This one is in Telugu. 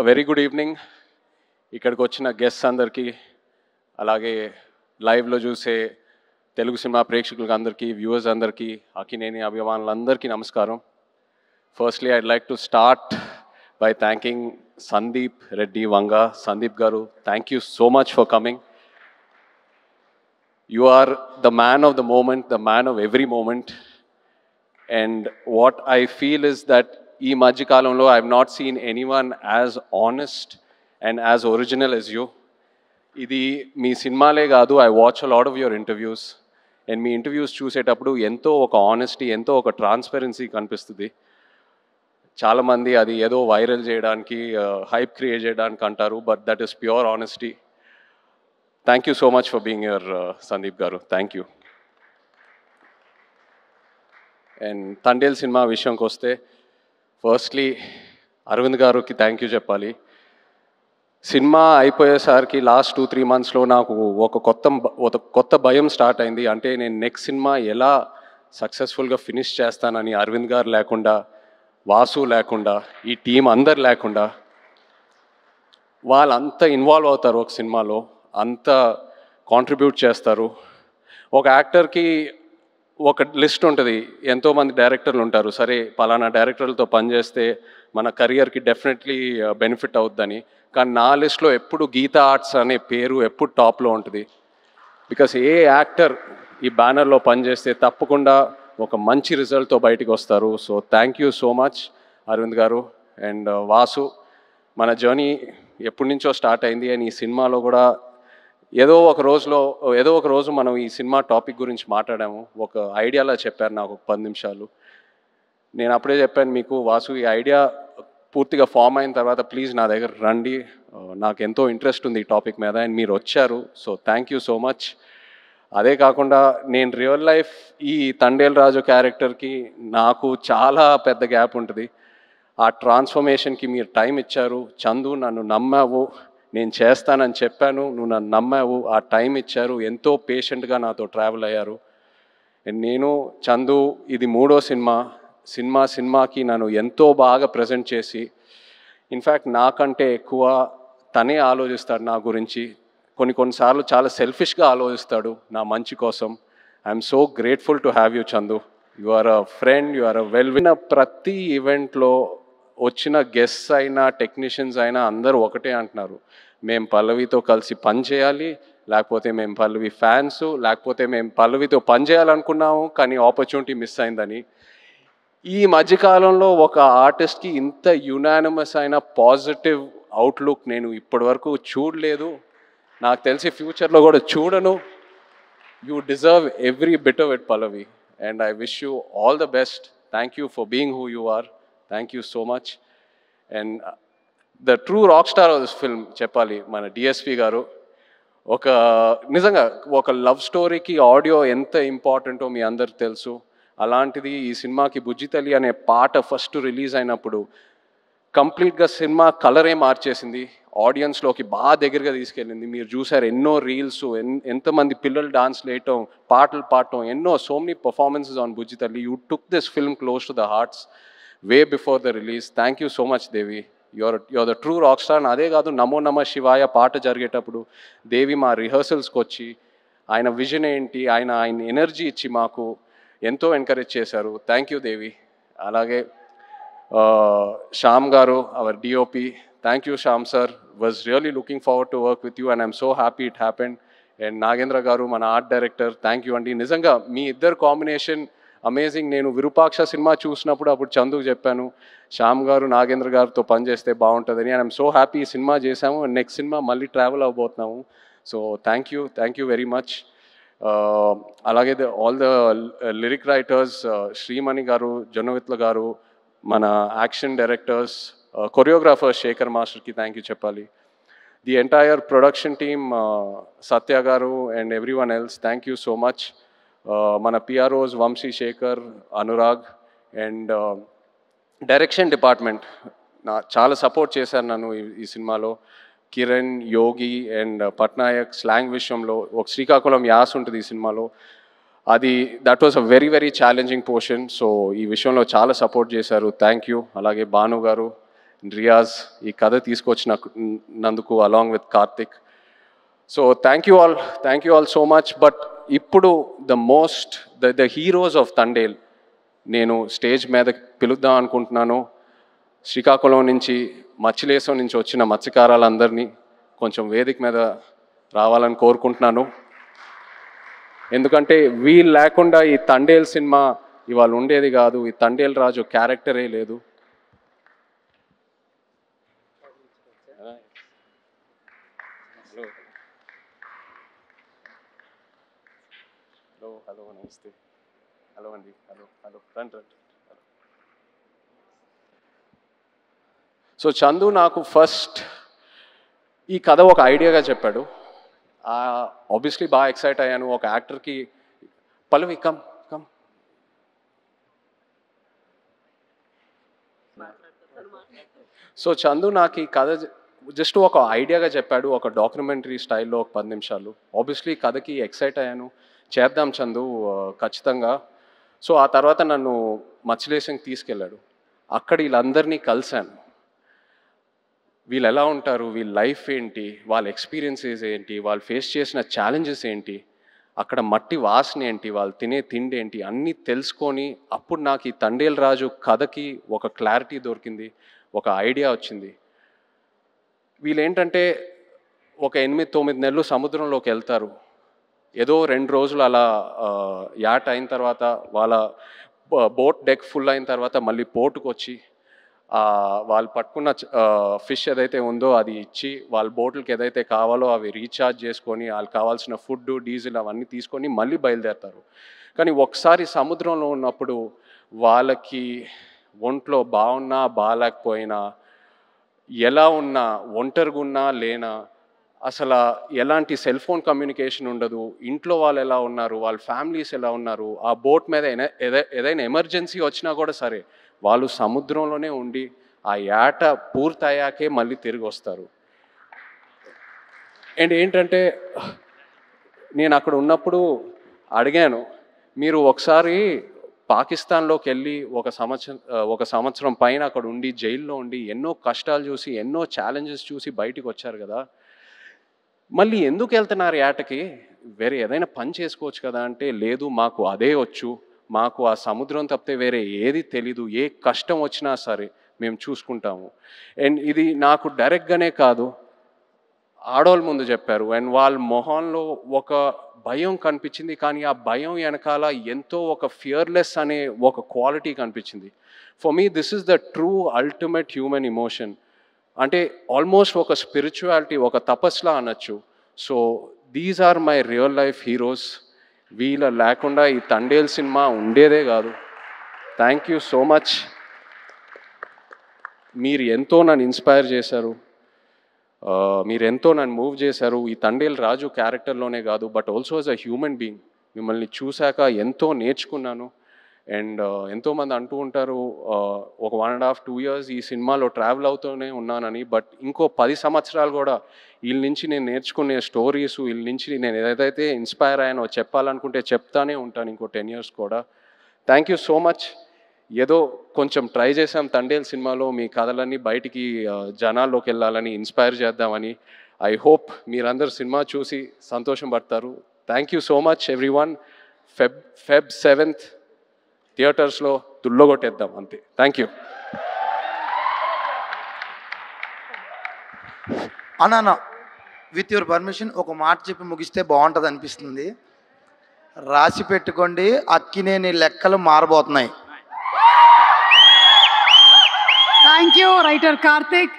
Very good evening. ఇక్కడికి వచ్చిన గెస్ట్స్ అందరికీ, అలాగే లైవ్లో చూసే తెలుగు సినిమా ప్రేక్షకులకు అందరికీ, వ్యూవర్స్ అందరికీ, అక్కినేని అభిమానులందరికీ నమస్కారం. Firstly I'd like to start by thanking Sandeep Reddy Vanga. Sandeep గారు, thank you so much for coming. You are the man of the moment, the man of every moment. And what I feel is that ee madhya kalamlo I have not seen anyone as honest and as original as you. Idi mee cinemale gaadu, I watch a lot of your interviews, and mee interviews chusetappudu ento oka honesty, ento oka transparency kanipistudi. Chaala mandi adi edo viral cheyadaniki hype create cheyadaniki antaru, but that is pure honesty. Thank you so much for being here, Sandeep Garu. Thank you. And Tandel cinema vishayam koste, firstly Arvind Garu ki thank you cheppali. Cinema అయిపోయేసరికి లాస్ట్ 2-3 మంత్స్లో నాకు ఒక కొత్త భయం స్టార్ట్ అయింది. అంటే నేను నెక్స్ట్ సినిమా ఎలా సక్సెస్ఫుల్గా ఫినిష్ చేస్తానని. అరవింద్ గారు లేకుండా, వాసు లేకుండా, ఈ టీం అందరు లేకుండా, వాళ్ళంతా ఇన్వాల్వ్ అవుతారు ఒక సినిమాలో, అంత కాంట్రిబ్యూట్ చేస్తారు. ఒక యాక్టర్కి ఒక లిస్ట్ ఉంటుంది, ఎంతోమంది డైరెక్టర్లు ఉంటారు. సరే పలానా డైరెక్టర్లతో పనిచేస్తే మన కెరియర్కి డెఫినెట్లీ బెనిఫిట్ అవుద్దని. కానీ నా లిస్ట్లో ఎప్పుడు గీతా ఆర్ట్స్ అనే పేరు ఎప్పుడు టాప్లో ఉంటుంది. బికాస్ ఏ యాక్టర్ ఈ బ్యానర్లో పనిచేస్తే తప్పకుండా ఒక మంచి రిజల్ట్తో బయటికి వస్తారు. So thank you so much Aravind garu. And Vasu, మన జర్నీ ఎప్పటి నుంచో స్టార్ట్ అయింది. అండ్ ఈ సినిమాలో కూడా ఏదో ఒక రోజు మనం ఈ సినిమా టాపిక్ గురించి మాట్లాడాము. ఒక ఐడియాలా చెప్పారు నాకు ఒక 10 నిమిషాలు. నేను అప్పుడే చెప్పాను మీకు, వాసు ఈ ఐడియా పూర్తిగా ఫామ్ అయిన తర్వాత ప్లీజ్ నా దగ్గర రండి, నాకు ఎంతో ఇంట్రెస్ట్ ఉంది ఈ టాపిక్ మీద. అండ్ మీరు వచ్చారు. So thank you so much. అదే కాకుండా నేను రియల్ లైఫ్ ఈ తండేల్ రాజు క్యారెక్టర్కి నాకు చాలా పెద్ద గ్యాప్ ఉంటుంది. ఆ ట్రాన్స్ఫర్మేషన్కి మీరు టైం ఇచ్చారు. చందు, నన్ను నమ్మావు, నేను చేస్తానని చెప్పాను, నువ్వు నన్ను నమ్మావు, ఆ టైం ఇచ్చారు, ఎంతో పేషెంట్గా నాతో ట్రావెల్ అయ్యారు. నేను చందు ఇది 3వ సినిమాకి నన్ను ఎంతో బాగా ప్రజెంట్ చేసి, ఇన్ఫ్యాక్ట్ నాకంటే ఎక్కువ తనే ఆలోచిస్తాడు నా గురించి. కొన్నిసార్లు చాలా సెల్ఫిష్గా ఆలోచిస్తాడు నా మంచి కోసం. I'm so grateful to have you Chandu. You are a friend, you are a winner ప్రతి ఈవెంట్లో వచ్చిన గెస్ట్స్ అయినా టెక్నీషియన్స్ అయినా అందరూ ఒకటే అంటున్నారు, మేము పల్లవితో కలిసి పని చేయాలి, లేకపోతే మేము పల్లవి ఫ్యాన్స్, లేకపోతే మేము పల్లవితో పని చేయాలనుకున్నాము కానీ ఆపర్చునిటీ మిస్ అయిందని. ఈ మధ్యకాలంలో ఒక ఆర్టిస్ట్కి ఇంత యునానిమస్ అయిన పాజిటివ్ అవుట్లుక్ నేను ఇప్పటివరకు చూడలేదు. నాకు తెలిసి ఫ్యూచర్లో కూడా చూడను. You deserve every bit of it Pallavi. And I wish you all the best. Thank you for being who you are. Thank you so much. And the true rock star of this film చెప్పాలి మన డిఎస్పి గారు. నిజంగా ఒక లవ్ స్టోరీకి ఆడియో ఎంత ఇంపార్టెంటో మీ అందరికి తెలుసు. అలాంటిది ఈ సినిమాకి బుజ్జితల్లి అనే పాట ఫస్ట్ రిలీజ్ అయినప్పుడు కంప్లీట్గా సినిమా కలరే మార్చేసింది, ఆడియన్స్లోకి బాగా దగ్గరగా తీసుకెళ్ళింది. మీరు చూసారు ఎన్నో రీల్స్, ఎంతమంది పిల్లలు డాన్స్ వేయటం, పాటలు పాడటం, so many performances on Bujjithalli. You took this film close to the hearts way before the release. Thank you so much Devi. Your the true rock star. అదే కాదు, నమో నమ శివాయ పాట జరిగేటప్పుడు దేవి మా రిహర్సల్స్కి వచ్చి ఆయన విజన్ ఏంటి, ఆయన ఎనర్జీ ఇచ్చి మాకు ఎంతో ఎంకరేజ్ చేశారు. Thank you Devi. అలాగే Shyam garu, our DOP, thank you Shyam sir. Was really looking forward to work with you and I'm so happy it happened. And Nagendra garu, మన ఆర్ట్ డైరెక్టర్, థ్యాంక్ యూ అండి. నిజంగా మీ ఇద్దరు కాంబినేషన్ అమేజింగ్. నేను విరూపాక్ష సినిమా చూసినప్పుడు అప్పుడు చందుకు చెప్పాను, శ్యామ్ గారు నాగేంద్ర గారితో పనిచేస్తే బాగుంటుందని. అండ్ ఐఎమ్ సో హ్యాపీ ఈ సినిమా చేశాము. నెక్స్ట్ సినిమా మళ్ళీ ట్రావెల్ అవ్వబోతున్నాము. So thank you very much. అలాగే all the lyric writers, Srimani గారు, జొన్నవిత్ల గారు, మన యాక్షన్ డైరెక్టర్స్, కొరియోగ్రాఫర్స్ శేఖర్ మాస్టర్కి థ్యాంక్ యూ చెప్పాలి. The entire production team, Satya గారు and everyone else, thank you so much. మన PROs Vamsi, Shekhar, Anurag. And direction department చాలా సపోర్ట్ చేశారు నన్ను ఈ సినిమాలో. కిరణ్, యోగి అండ్ పట్నాయక్ స్లాంగ్ విషయంలో ఒక శ్రీకాకుళం యాస్ ఉంటుంది ఈ సినిమాలో. that was a very, very challenging portion. So, ఈ విషయంలో చాలా సపోర్ట్ చేశారు. Thank you. అలాగే భాను గారు రియాజ్ ఈ కథ తీసుకొచ్చినందుకు along with Karthik. So thank you all so much. But ఇప్పుడు ద హీరోస్ ఆఫ్ తండేల్ నేను స్టేజ్ మీద పిలుద్దాం అనుకుంటున్నాను. శ్రీకాకుళం నుంచి, మచ్చిలేశం నుంచి వచ్చిన మత్స్యకారులందరినీ కొంచెం వేదిక మీద రావాలని కోరుకుంటున్నాను. ఎందుకంటే వీళ్ళు లేకుండా ఈ తండేల్ సినిమా ఇవాళ ఉండేది కాదు. ఈ తండేల్ రాజు క్యారెక్టరే లేదు. హలో నమస్తే. హలో అండి. హలో రండి. సో చందు నాకు ఫస్ట్ ఈ కథ ఒక ఐడియాగా చెప్పాడు. ఆబ్వియస్లీ బాగా ఎక్సైట్ అయ్యాను. ఒక యాక్టర్కి పల్లవి కమ్. సో చందు నాకు ఈ కథ జస్ట్ ఒక ఐడియాగా చెప్పాడు, ఒక డాక్యుమెంటరీ స్టైల్లో ఒక 10 నిమిషాలు. ఆబ్వియస్లీ కథకి ఎక్సైట్ అయ్యాను, చేద్దాం చందు ఖచ్చితంగా. సో ఆ తర్వాత నన్ను మచ్చిలేశంకి తీసుకెళ్ళాడు. అక్కడ వీళ్ళందరినీ కలిశాను. వీళ్ళు ఎలా ఉంటారు, వీళ్ళ లైఫ్ ఏంటి, వాళ్ళ ఎక్స్పీరియన్సెస్ ఏంటి, వాళ్ళు ఫేస్ చేసిన ఛాలెంజెస్ ఏంటి, అక్కడ మట్టి వాసన ఏంటి, వాళ్ళు తినే తిండి ఏంటి, అన్నీ తెలుసుకొని అప్పుడు నాకు ఈ తండేల్ రాజు కథకి ఒక క్లారిటీ దొరికింది, ఒక ఐడియా వచ్చింది. వీళ్ళు ఏంటంటే ఒక 8-9 నెలలు సముద్రంలోకి వెళ్తారు. ఏదో 2 రోజులు అలా యాట్ అయిన తర్వాత వాళ్ళ బోట్ డెక్ ఫుల్ అయిన తర్వాత మళ్ళీ పోర్టుకు వచ్చి వాళ్ళు పట్టుకున్న ఫిష్ ఏదైతే ఉందో అది ఇచ్చి వాళ్ళ బోట్లకి ఏదైతే కావాలో అవి రీఛార్జ్ చేసుకొని వాళ్ళకి కావాల్సిన ఫుడ్, డీజిల్ అవన్నీ తీసుకొని మళ్ళీ బయలుదేరుతారు. కానీ ఒకసారి సముద్రంలో ఉన్నప్పుడు వాళ్ళకి ఒంట్లో బాగున్నా బాగాలేకపోయినా, ఎలా ఉన్నా, ఒంటరిగా ఉన్నా లేనా, అసలు ఎలాంటి సెల్ ఫోన్ కమ్యూనికేషన్ ఉండదు, ఇంట్లో వాళ్ళు ఎలా ఉన్నారు, వాళ్ళ ఫ్యామిలీస్ ఎలా ఉన్నారు, ఆ బోట్ మీద ఏదైనా ఎమర్జెన్సీ వచ్చినా కూడా సరే వాళ్ళు సముద్రంలోనే ఉండి ఆ యాట పూర్తయ్యాకే మళ్ళీ తిరిగి వస్తారు. అండ్ ఏంటంటే నేను అక్కడ ఉన్నప్పుడు అడిగాను, మీరు ఒకసారి పాకిస్తాన్లోకి వెళ్ళి ఒక సంవత్సరం పైన అక్కడ ఉండి జైల్లో ఉండి ఎన్నో కష్టాలు చూసి ఎన్నో ఛాలెంజెస్ చూసి బయటికి వచ్చారు కదా, మళ్ళీ ఎందుకు వెళ్తున్నారు యాటకి, వేరే ఏదైనా పని చేసుకోవచ్చు కదా అంటే, లేదు మాకు అదే వచ్చు, మాకు ఆ సముద్రం తప్పితే వేరే ఏది తెలీదు, ఏ కష్టం వచ్చినా సరే మేము చూసుకుంటాము. అండ్ ఇది నాకు డైరెక్ట్గానే కాదు, ఆడవాళ్ళ ముందు చెప్పారు. అండ్ వాళ్ళ మొహంలో ఒక భయం కనిపించింది, కానీ ఆ భయం వెనకాల ఎంతో ఒక ఫియర్లెస్ అనే ఒక క్వాలిటీ కనిపించింది. For me this is the true ultimate human emotion. అంటే ఆల్మోస్ట్ ఒక స్పిరిచువాలిటీ, ఒక తపస్లా అనొచ్చు. So these are my real life heroes. వీళ్ళ లేకుండా ఈ తండేల్ సినిమా ఉండేదే కాదు. Thank you so much. మీరు ఎంతో నన్ను ఇన్స్పైర్ చేశారు, మీరు ఎంతో నన్ను మూవ్ చేశారు. ఈ తండేల్ రాజు క్యారెక్టర్లోనే కాదు, but also as a human being మిమ్మల్ని చూశాక ఎంతో నేర్చుకున్నాను. అండ్ ఎంతోమంది అంటూ ఉంటారు ఒక 1.5-2 years ఈ సినిమాలో ట్రావెల్ అవుతూనే ఉన్నానని. బట్ ఇంకో 10 సంవత్సరాలు కూడా వీళ్ళ నుంచి నేను నేర్చుకునే స్టోరీస్, వీళ్ళ నుంచి నేను ఏదైతే ఇన్స్పైర్ అయ్యానో చెప్పాలనుకుంటే చెప్తానే ఉంటాను ఇంకో 10 years కూడా. Thank you so much. ఏదో కొంచెం ట్రై చేసాం తండేల్ సినిమాలో మీ కథలన్నీ బయటికి జనాల్లోకి వెళ్ళాలని, ఇన్స్పైర్ చేద్దామని. ఐ హోప్ మీరందరూ సినిమా చూసి సంతోషం పడతారు. Thank you so much everyone. Feb 7th థియేటర్స్లో దుల్లగొట్టేద్దాం అంతే. Thank you. అన్నా విత్ యువర్ పర్మిషన్ ఒక మాట చెప్పి ముగిస్తే బాగుంటుంది అనిపిస్తుంది. రాసి పెట్టుకోండి, అక్కినేని లెక్కలు మారబోతున్నాయి. Thank you writer Karthik.